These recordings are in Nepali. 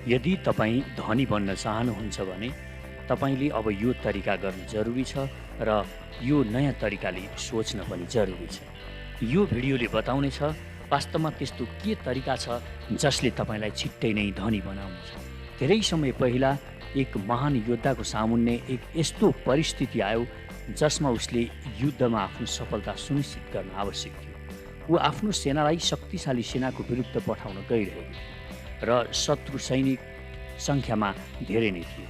यदि तपाईँ धनी बन्न चाहनुहुन्छ भने तपाईँले अब यो तरिका गर्नु जरुरी छ र यो नयाँ तरिकाले सोच्न पनि जरुरी छ। यो भिडियोले बताउनेछ वास्तवमा त्यस्तो के तरिका छ जसले तपाईँलाई छिट्टै नै धनी बनाउनेछ। धेरै समय पहिला एक महान योद्धाको सामुन्ने एक यस्तो परिस्थिति आयो जसमा उसले युद्धमा आफ्नो सफलता सुनिश्चित गर्न आवश्यक थियो। ऊ आफ्नो सेनालाई शक्तिशाली सेनाको विरुद्ध पठाउन गइरहेको थियो र शत्रु सैनिक सङ्ख्यामा धेरै नै थिए।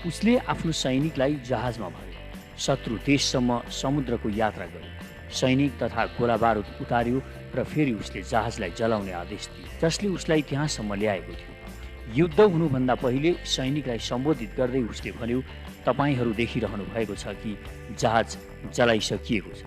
उसले आफ्नो सैनिकलाई जहाजमा भर्यो, शत्रु देशसम्म समुद्रको यात्रा गर्यो, सैनिक तथा गोला बारुद उतार्यो र फेरि उसले जहाजलाई जलाउने आदेश दियो जसले उसलाई त्यहाँसम्म ल्याएको थियो। युद्ध हुनुभन्दा पहिले सैनिकलाई सम्बोधित गर्दै उसले भन्यो, तपाईहरू देखिरहनु भएको छ कि जहाज जलाइसकिएको छ।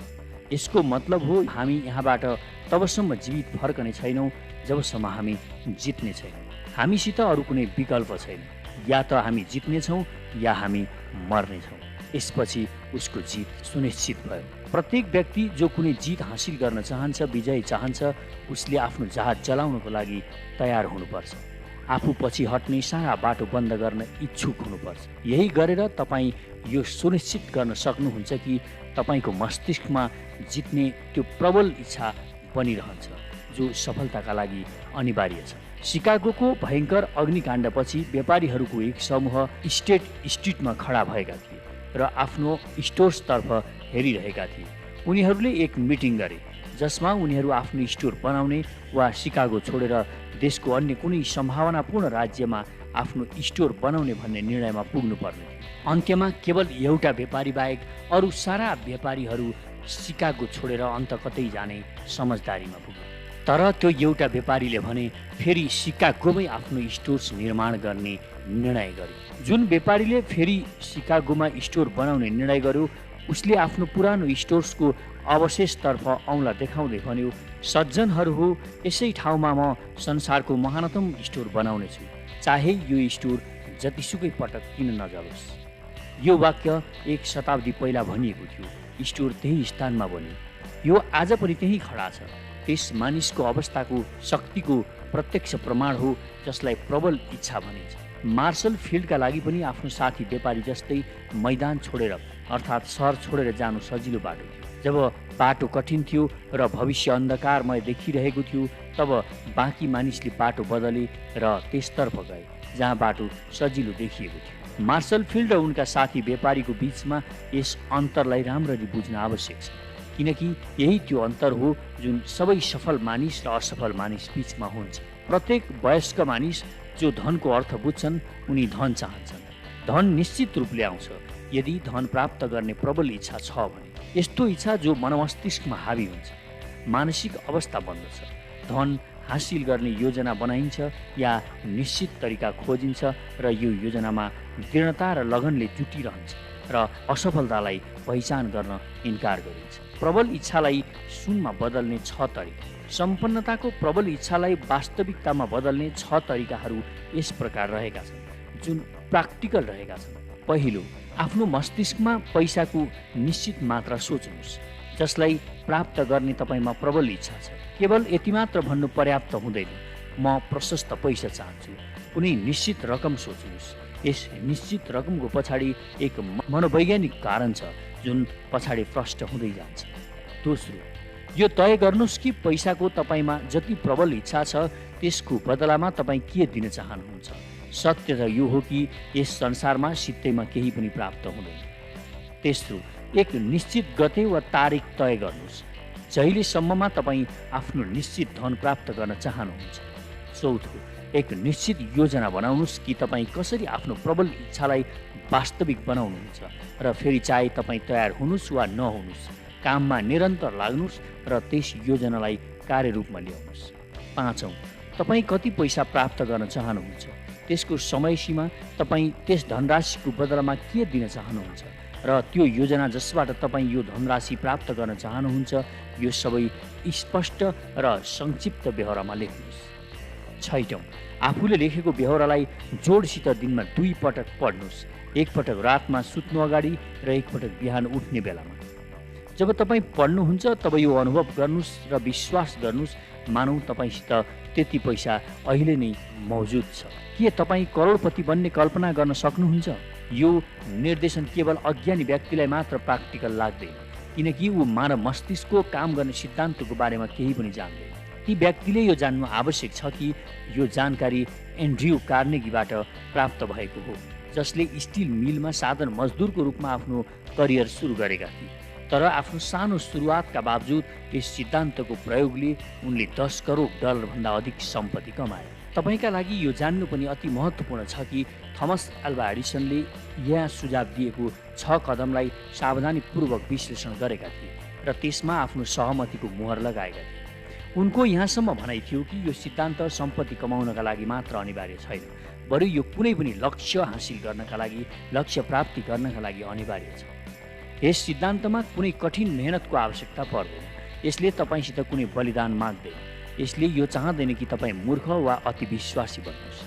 यसको मतलब हो हामी यहाँबाट तबसम्म जीवित फर्कने छैनौँ जबसम्म हामी जित्ने छैनौँ। हामीसित अरू कुनै विकल्प छैन, या त हामी जित्नेछौँ या हामी मर्नेछौँ। यसपछि उसको जित सुनिश्चित भयो। प्रत्येक व्यक्ति जो कुनै जित हासिल गर्न चाहन्छ, विजय चाहन्छ, उसले आफ्नो जहाज जलाउनको लागि तयार हुनुपर्छ। आफू पछि हट्ने सारा बाटो बन्द गर्न इच्छुक हुनुपर्छ। यही गरेर तपाईँ यो सुनिश्चित गर्न सक्नुहुन्छ कि तपाईँको मस्तिष्कमा जित्ने त्यो प्रबल इच्छा बनिरहन्छ जो सफलताका लागि अनिवार्य छ। सिकागोको भयङ्कर अग्निकाण्डपछि व्यापारीहरूको एक समूह स्टेट स्ट्रिटमा खडा भएका थिए र आफ्नो स्टोर्सतर्फ हेरिरहेका थिए। उनीहरूले एक मिटिङ गरे जसमा उनीहरू आफ्नो स्टोर बनाउने वा सिकागो छोडेर देशको अन्य कुनै सम्भावनापूर्ण राज्यमा आफ्नो स्टोर बनाउने भन्ने निर्णयमा पुग्नुपर्ने थियो। अन्त्यमा केवल एउटा व्यापारी बाहेक अरू सारा व्यापारीहरू सिकागो छोडेर अन्त कतै जाने समझदारीमा पुगे। तर त्यो एउटा व्यापारीले भने फेरि सिकागोमै आफ्नो स्टोर्स निर्माण गर्ने निर्णय गर्यो। जुन व्यापारीले फेरि सिकागोमा स्टोर बनाउने निर्णय गर्यो उसले आफ्नो पुरानो स्टोर्सको अवशेषतर्फ औँला देखाउँदै भन्यो, सज्जनहरू हो, यसै ठाउँमा म संसारको महानतम स्टोर बनाउनेछु, चाहे यो स्टोर जतिसुकै पटक किन नजलोस्। यो वाक्य एक शताब्दी पहिला भनिएको थियो। स्टोर त्यही स्थानमा बन्यो। यो आज पनि त्यही खडा छ। त्यस मानिसको अवस्थाको शक्तिको प्रत्यक्ष प्रमाण हो जसलाई प्रबल इच्छा भनिन्छ। मार्शल फिल्डका लागि पनि आफ्नो साथी व्यापारी जस्तै मैदान छोडेर अर्थात् सहर छोडेर जानु सजिलो बाटो थियो। जब बाटो कठिन थियो र भविष्य अन्धकारमय देखिरहेको थियो तब बाँकी मानिसले बाटो बदले र त्यसतर्फ गए जहाँ बाटो सजिलो देखिएको थियो। मार्शल फिल्ड र उनका साथी व्यापारीको बीचमा यस अन्तरलाई राम्ररी बुझ्न आवश्यक छ, किनकि यही त्यो अन्तर हो जुन सबै सफल मानिस र असफल मानिस बीचमा हुन्छ। प्रत्येक वयस्क मानिस जो धनको अर्थ बुझ्छन् उनी धन चाहन्छन्। धन निश्चित रूपले आउँछ यदि धन प्राप्त गर्ने प्रबल इच्छा छ भने। यस्तो इच्छा जो मनमस्तिष्कमा हावी हुन्छ, मानसिक अवस्था बन्दछ। धन हासिल गर्ने योजना बनाइन्छ या निश्चित तरिका खोजिन्छ र यो योजनामा दृढता र लगनले जुटिरहन्छ र असफलतालाई पहिचान गर्न इन्कार गरिन्छ। प्रबल इच्छालाई सुनमा बदल्ने 6 तरिका। सम्पन्नताको प्रबल इच्छालाई वास्तविकतामा बदल्ने 6 तरिकाहरू यस प्रकार रहेका छन् जुन प्र्याक्टिकल रहेका छन्। पहिलो, आफ्नो मस्तिष्कमा पैसाको निश्चित मात्रा सोच्नुहोस् जसलाई प्राप्त गर्ने तपाईँमा प्रबल इच्छा छ। केवल यति मात्र भन्नु पर्याप्त हुँदैन, म प्रशस्त पैसा चाहन्छु। कुनै निश्चित रकम सोच्नुहोस्। यस निश्चित रकमको पछाडि एक मनोवैज्ञानिक कारण छ जुन पछाडि प्रष्ट हुँदै जान्छ। दोस्रो, यो तय गर्नुहोस् कि पैसाको तपाईँमा जति प्रबल इच्छा छ त्यसको बदलामा तपाईँ के दिन चाहनुहुन्छ। सत्य त यो हो कि यस संसारमा सित्तैमा केही पनि प्राप्त हुँदैन। तेस्रो, एक निश्चित गते वा तारिक तय गर्नुहोस् जहिलेसम्ममा तपाईँ आफ्नो निश्चित धन प्राप्त गर्न चाहनुहुन्छ। चौथो, एक निश्चित योजना बनाउनुहोस् कि तपाईँ कसरी आफ्नो प्रबल इच्छालाई वास्तविक बनाउनुहुन्छ र फेरि चाहे तपाईँ तयार हुनुहोस् वा नहुनुहोस्, काममा निरन्तर लाग्नुहोस् र त्यस योजनालाई कार्यरूपमा ल्याउनुहोस्। पाँचौँ, तपाईँ कति पैसा प्राप्त गर्न चाहनुहुन्छ, त्यसको समय सीमा, तपाईँ त्यस धनराशिको बदलामा के दिन चाहनुहुन्छ र त्यो योजना जसबाट तपाईँ यो धनराशि प्राप्त गर्न चाहनुहुन्छ यो सबै स्पष्ट र संक्षिप्त बेहोरामा लेख्नुहोस्। छैटौँ, आफूले लेखेको बेहोरालाई जोडसित दिनमा 2 पटक पढ्नुहोस्, एक पटक रातमा सुत्नु अगाडि र एक पटक बिहान उठ्ने बेलामा। जब तपाईँ पढ्नुहुन्छ तब यो अनुभव गर्नुहोस् र विश्वास गर्नुहोस् मानौ तपाईँसित त्यति पैसा अहिले नै मौजुद छ। के तपाईँ करोडपति बन्ने कल्पना गर्न सक्नुहुन्छ? यो निर्देशन केवल अज्ञानी व्यक्तिलाई मात्र प्राक्टिकल लाग्दैन, किनकि ऊ मानव मस्तिष्कको काम गर्ने सिद्धान्तको बारेमा केही पनि जान्दैन। ती व्यक्तिले यो जान्नु आवश्यक छ कि यो जानकारी एन्ड्रयू कार्नेगीबाट प्राप्त भएको हो, जसले स्टिल मिलमा साधारण मजदुरको रूपमा आफ्नो करियर सुरु गरेका थिए। तर आफ्नो सानो सुरुवातका बावजुद यस सिद्धान्तको प्रयोगले उनले 10 करोड डलरभन्दा अधिक सम्पत्ति कमाए। तपाईँका लागि यो जान्नु पनि अति महत्त्वपूर्ण छ कि थमस अल्वा एडिसनले यहाँ सुझाव दिएको 6 कदमलाई सावधानीपूर्वक विश्लेषण गरेका थिए र त्यसमा आफ्नो सहमतिको मुहर लगाएका थिए। उनको यहाँसम्म भनाइ थियो कि यो सिद्धान्त सम्पत्ति कमाउनका लागि मात्र अनिवार्य छैन, बरु यो कुनै पनि लक्ष्य हासिल गर्नका लागि, लक्ष्य प्राप्ति गर्नका लागि अनिवार्य छ। यस सिद्धान्तमा कुनै कठिन मेहनतको आवश्यकता पर्दैन। यसले तपाईँसित कुनै बलिदान माग्दैन। यसले यो चाहँदैन कि तपाईँ मूर्ख वा अति विश्वासी बन्नुहोस्।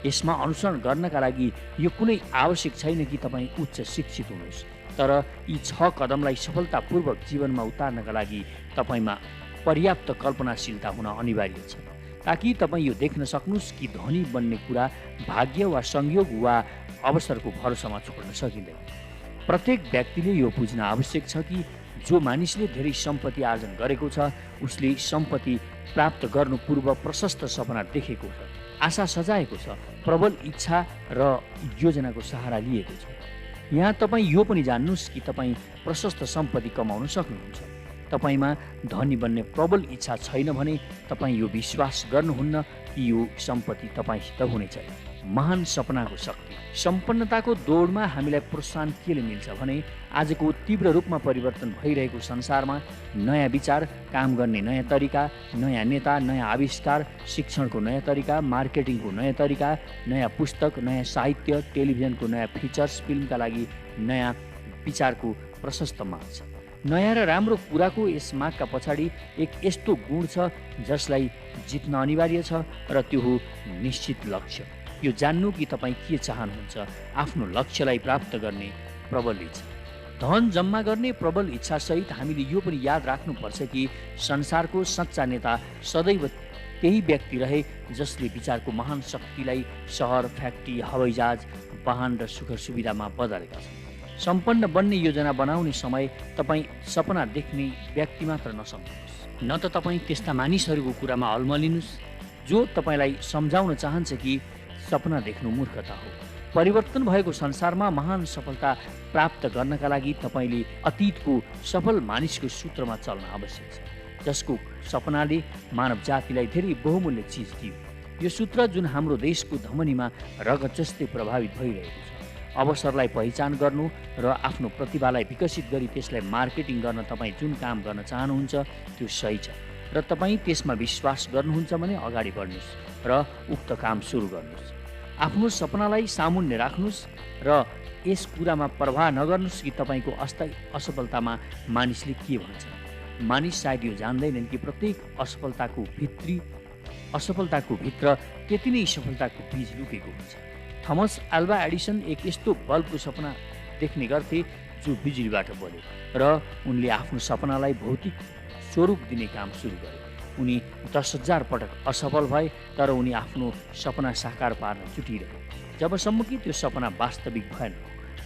यसमा अनुसरण गर्नका लागि यो कुनै आवश्यक छैन कि तपाईँ उच्च शिक्षित हुनुहोस्, तर यी 6 कदमलाई सफलतापूर्वक जीवनमा उतार्नका लागि तपाईँमा पर्याप्त कल्पनाशीलता हुन अनिवार्य छ, ताकि तपाईँ यो देख्न सक्नुहोस् कि धनी बन्ने कुरा भाग्य वा संयोग वा अवसरको भरोसामा छोड्न सकिँदैन। प्रत्येक व्यक्तिले यो बुझ्न आवश्यक छ कि जो मानिसले धेरै सम्पत्ति आर्जन गरेको छ उसले सम्पत्ति प्राप्त गर्नु पूर्व प्रशस्त सपना देखेको छ, आशा सजाएको छ, प्रबल इच्छा र योजनाको सहारा लिएको छ। यहाँ तपाईँ यो पनि जान्नुहोस् कि तपाईँ प्रशस्त सम्पत्ति कमाउन सक्नुहुन्छ। तपाईँमा धनी बन्ने प्रबल इच्छा छैन भने तपाईँ यो विश्वास गर्नुहुन्न कि यो सम्पत्ति तपाईँसित हुनेछ। महान सपनाको शक्ति। सम्पन्नताको दौडमा हामीलाई प्रोत्साहन केले मिल्छ भने आजको तीव्र रूपमा परिवर्तन भइरहेको संसारमा नयाँ विचार, काम गर्ने नयाँ तरिका, नयाँ नेता, नयाँ आविष्कार, शिक्षणको नयाँ तरिका, मार्केटिङको नयाँ तरिका, नयाँ पुस्तक, नयाँ साहित्य, टेलिभिजनको नयाँ फिचर्स, फिल्मका लागि नयाँ विचारको प्रशस्त माग छ। नयाँ र राम्रो कुराको यस मागका पछाडि एक यस्तो गुण छ जसलाई जित्न अनिवार्य छ र त्यो हो निश्चित लक्ष्य। यो जान्नु कि तपाईँ के चाहनुहुन्छ, आफ्नो लक्ष्यलाई प्राप्त गर्ने प्रबल इच्छा। धन जम्मा गर्ने प्रबल इच्छा सहित हामीले यो पनि याद राख्नुपर्छ कि संसारको सच्चा नेता सदैव त्यही व्यक्ति रहे जसले विचारको महान शक्तिलाई सहर, फ्याक्ट्री, हवाईजहाज, वाहन र सुख सुविधामा बदलेका छन्। सम्पन्न बन्ने योजना बनाउने समय तपाईँ सपना देख्ने व्यक्ति मात्र नसम्झनुहोस्, न त तपाईँ त्यस्ता मानिसहरूको कुरामा अल्मलिनुहोस् जो तपाईँलाई सम्झाउन चाहन्छ कि सपना देख्नु मूर्खता हो। परिवर्तन भएको संसारमा महान सफलता प्राप्त गर्नका लागि तपाईँले अतीतको सफल मानिसको सूत्रमा चल्न आवश्यक छ, जसको सपनाले मानव जातिलाई धेरै बहुमूल्य चिज दियो। यो सूत्र जुन हाम्रो देशको धमनीमा रगत जस्तै प्रभावित भइरहेको छ। अवसरलाई पहिचान गर्नु र आफ्नो प्रतिभालाई विकसित गरी त्यसलाई मार्केटिङ गर्न तपाईँ जुन काम गर्न चाहनुहुन्छ त्यो सही छ र तपाईँ त्यसमा विश्वास गर्नुहुन्छ भने अगाडि बढ्नुहोस् र उक्त काम सुरु गर्नुहोस्। आफ्नो सपनालाई सामुन्ने राख्नुहोस् र यस कुरामा परवाह नगर्नुहोस् कि तपाईँको अस्थायी असफलतामा मानिसले के भन्छ। मानिस सायद यो जान्दैनन् कि प्रत्येक असफलताको भित्र त्यति नै सफलताको बीज लुकेको हुन्छ। थमस अल्वा एडिसन एक यस्तो बल्बको सपना देख्ने गर्थे जो बिजुलीबाट बल्यो र उनले आफ्नो सपनालाई भौतिक स्वरूप दिने काम सुरु गरे। उनी 10,000 पटक असफल भए तर उनी आफ्नो सपना साकार पार्न जुटिरहे जबसम्म कि त्यो सपना वास्तविक भएन।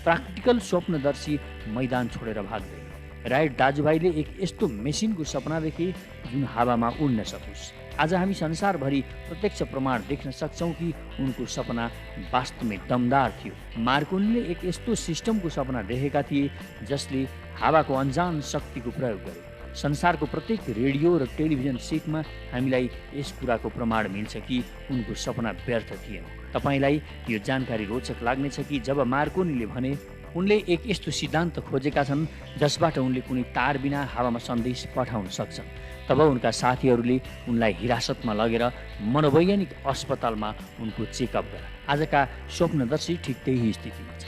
प्राक्टिकल स्वप्नदर्शी मैदान छोडेर भाग्दैन। राइट दाजुभाइले एक यस्तो मेसिनको सपना देखे जुन हावामा उड्न सकोस्। आज हामी संसारभरि प्रत्यक्ष प्रमाण देख्न सक्छौँ कि उनको सपना वास्तवमै दमदार थियो। मार्कोनीले एक यस्तो सिस्टमको सपना देखेका थिए जसले हावाको अनजान शक्तिको प्रयोग गरे। संसारको प्रत्येक रेडियो र टेलिभिजन सेटमा हामीलाई यस कुराको प्रमाण मिल्छ कि उनको सपना व्यर्थ थिएन। तपाईँलाई यो जानकारी रोचक लाग्नेछ कि जब मार्कोनीले भने उनले एक यस्तो सिद्धान्त खोजेका छन् जसबाट उनले कुनै तार बिना हावामा सन्देश पठाउन सक्छन्, तब उनका साथीहरूले उनलाई हिरासतमा लगेर मनोवैज्ञानिक अस्पतालमा उनको चेकअप गरे। आजका स्वप्नदर्शी ठिक त्यही स्थितिमा छ।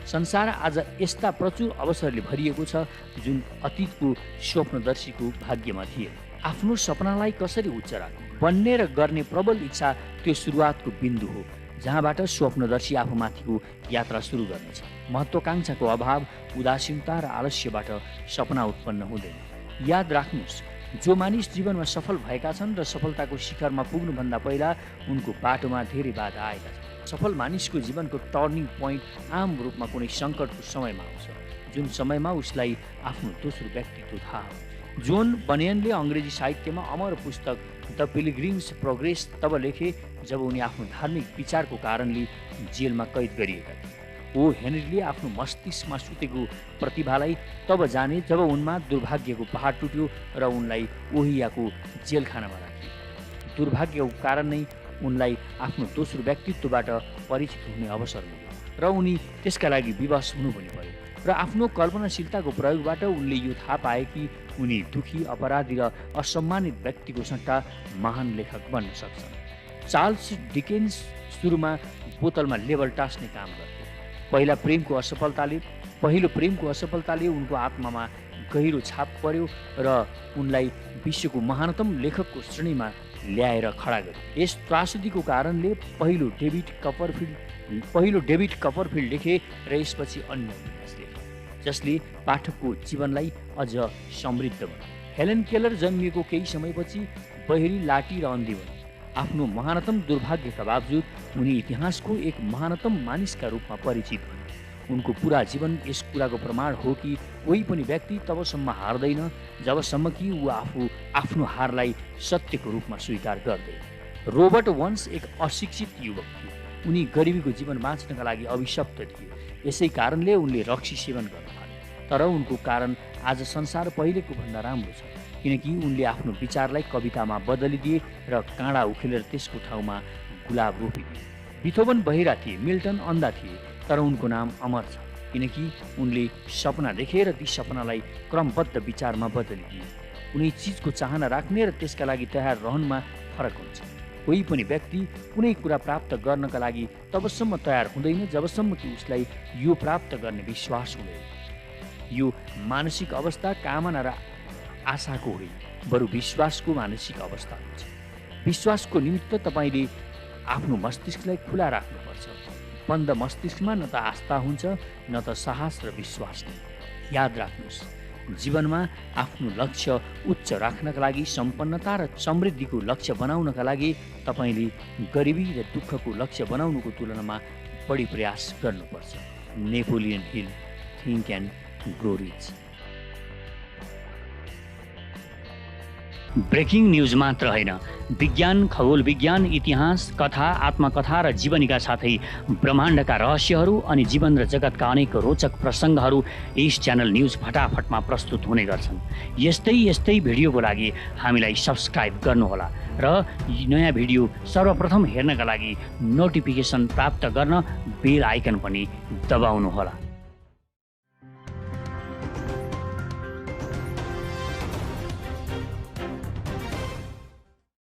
संसार आज यस्ता प्रचुर अवसरले भरिएको छ जुन अतीतको स्वप्नदर्शीको भाग्यमा थिए। आफ्नो सपनालाई कसरी उच्च राख्नु, बन्ने र गर्ने प्रबल इच्छा त्यो सुरुवातको बिन्दु हो जहाँबाट स्वप्नदर्शी आफूमाथिको यात्रा सुरु गर्नेछ। महत्त्वाकांक्षाको अभाव, उदासीनता र आलस्यबाट सपना उत्पन्न हुँदैन। याद राख्नुहोस्, जो मानिस जीवनमा सफल भएका छन् र सफलताको शिखरमा पुग्नुभन्दा पहिला उनको बाटोमा धेरै बाधा आएका छन्। सफल मानिसको जीवनको टर्निङ पोइन्ट आम रूपमा कुनै सङ्कटको समयमा आउँछ, जुन समयमा उसलाई आफ्नो दोस्रो व्यक्तित्व थाहा हो। जोन बनियनले अङ्ग्रेजी साहित्यमा अमर पुस्तक द पिलग्रिम्स प्रोग्रेस तब लेखे जब उनी आफ्नो धार्मिक विचारको कारणले जेलमा कैद गरिएका थिए। ओ हेनरीले आफ्नो मस्तिष्कमा सुतेको प्रतिभालाई तब जाने जब उनमा दुर्भाग्यको पहाड टुट्यो र उनलाई ओहियाको जेलखानामा राखियो। दुर्भाग्यको कारण नै उनलाई आफ्नो दोस्रो व्यक्तित्वबाट परिचित हुने अवसर मिल्यो र उनी त्यसका लागि विवश हुनु पनि पर्यो। र आफ्नो कल्पनाशीलताको प्रयोगबाट उनले यो थाहा पाए कि उनी दुखी, अपराधी र असम्मानित व्यक्तिको सट्टा महान लेखक बन्न सक्छन्। चार्ल्स डिकेन्स सुरुमा बोतलमा लेबल टाँस्ने काम गर्थे। पहिलो प्रेमको असफलताले उनको आत्मामा गहिरो छाप पर्यो र उनलाई विश्वको महानतम लेखकको श्रेणीमा ल्याएर खडा गर्यो। यस त्रासदीको कारणले पहिलो डेभिड कपरफिल्ड लेखे र यसपछि अन्य उपन्यास लेखे जसले पाठकको जीवनलाई अझ समृद्ध बनायो। हेलेन केलर जन्मिएको केही समयपछि बहिरी, लाटी र अन्धी बने। आफ्नो महानतम दुर्भाग्यका बावजुद उनी इतिहासको एक महानतम मानिसका रूपमा परिचित भए। उनको पुरा जीवन यस कुराको प्रमाण हो कि कोही पनि व्यक्ति तबसम्म हार्दैन जबसम्म कि ऊ आफ्नो हारलाई सत्यको रूपमा स्वीकार गर्दैन। रोबर्ट वन्स एक अशिक्षित युवक थिए। उनी गरिबीको जीवन बाँच्नका लागि अभिशप्त थिए। यसै कारणले उनले रक्सी सेवन गर्न थाले। तर उनको कारण आज संसार पहिलेको भन्दा राम्रो छ, किनकि उनले आफ्नो विचारलाई कवितामा बदलिदिए र काँडा उखेलेर त्यसको ठाउँमा गुलाब रोपिदिए। बिथोभन बहिरा थिए, मिल्टन अन्धा थिए, तर उनको नाम अमर छ किनकि उनले सपना देखे र ती सपनालाई क्रमबद्ध विचारमा बदलिदिए। कुनै चिजको चाहना राख्ने र त्यसका लागि तयार रहनुमा फरक हुन्छ। कोही पनि व्यक्ति कुनै कुरा प्राप्त गर्नका लागि तबसम्म तयार हुँदैन जबसम्म कि उसलाई यो प्राप्त गर्ने विश्वास हुँदैन। यो मानसिक अवस्था कामना र आशाको होइन, बरु विश्वासको मानसिक अवस्था हुन्छ। विश्वासको निमित्त तपाईँले आफ्नो मस्तिष्कलाई खुला राख्नुपर्छ। बन्द मस्तिष्कमा न त आस्था हुन्छ न त साहस र विश्वास नै। याद राख्नुहोस्, जीवनमा आफ्नो लक्ष्य उच्च राख्नका लागि, सम्पन्नता र समृद्धिको लक्ष्य बनाउनका लागि तपाईँले गरिबी र दुःखको लक्ष्य बनाउनुको तुलनामा बढी प्रयास गर्नुपर्छ। Napoleon Hill, think and grow rich. Breaking news मात्र होइन, विज्ञान, खगोल विज्ञान, इतिहास, कथा, आत्मकथा र जीवनीका साथै ब्रह्माण्डका रहस्यहरू अनि जीवन र जगतका अनेक रोचक प्रसङ्गहरू यस च्यानल न्युज फटाफटमा प्रस्तुत हुने गर्छन्। यस्तै भिडियोको लागि हामीलाई सब्स्क्राइब गर्नुहोला र नयाँ भिडियो सर्वप्रथम हेर्नका लागि नोटिफिकेसन प्राप्त गर्न बेल आइकन पनि दबाउनुहोला।